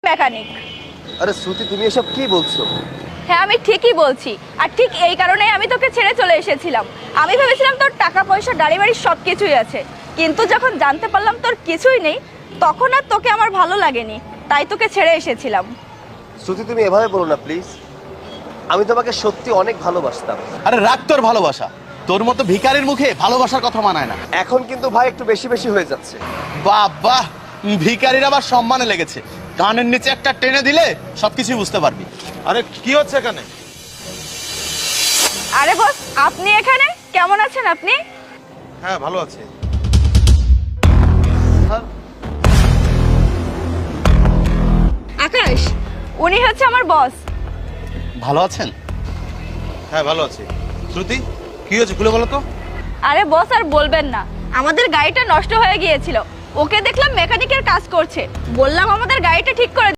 Mechanic. আরে শ্রুতি, তুমি এসব কি বলছো? হ্যাঁ, আমি ঠিকই বলছি। আর ঠিক এই কারণেই আমি তোকে ছেড়ে চলে এসেছিলাম। আমি ভেবেছিলাম তোর টাকা পয়সা গাড়ি বাড়ি সব কিছুই আছে, কিন্তু যখন জানতে পারলাম তোর কিছুই নেই, তখন আর তোকে আমার ভালো লাগেনি, তাই তোকে ছেড়ে এসেছিলাম। শ্রুতি, তুমি এভাবে বলো না প্লিজ। আমি তোমাকে সত্যি অনেক ভালোবাসতাম। আরে রাখ তোর ভালোবাসা, তোর মতো ভিখারির মুখে ভালোবাসার কথা মানায় না। এখন কিন্তু ভাই একটু বেশি বেশি হয়ে যাচ্ছে। বাহ বাহ, ভিখারির আবার সম্মানে লেগেছে। কানের নিচে একটা টেনে দিলে সবকিছুই বুঝতে পারবি। আরে কি হচ্ছে এখানে? আরে বস, আপনি এখানে? কেমন আছেন আপনি? হ্যাঁ, ভালো আছে। আকাশ, উনি হচ্ছে আমার বস। ভালো আছেন? হ্যাঁ, ভালো আছে। শ্রুতি, কি হয়েছে খুলে বলো তো। আরে বস, আর বলবেন না, আমাদের গাড়িটা নষ্ট হয়ে গিয়েছিল। ওকে দেখলাম মেকানিকের কাজ করছে, বললাম আমাদের গাড়িটা ঠিক করে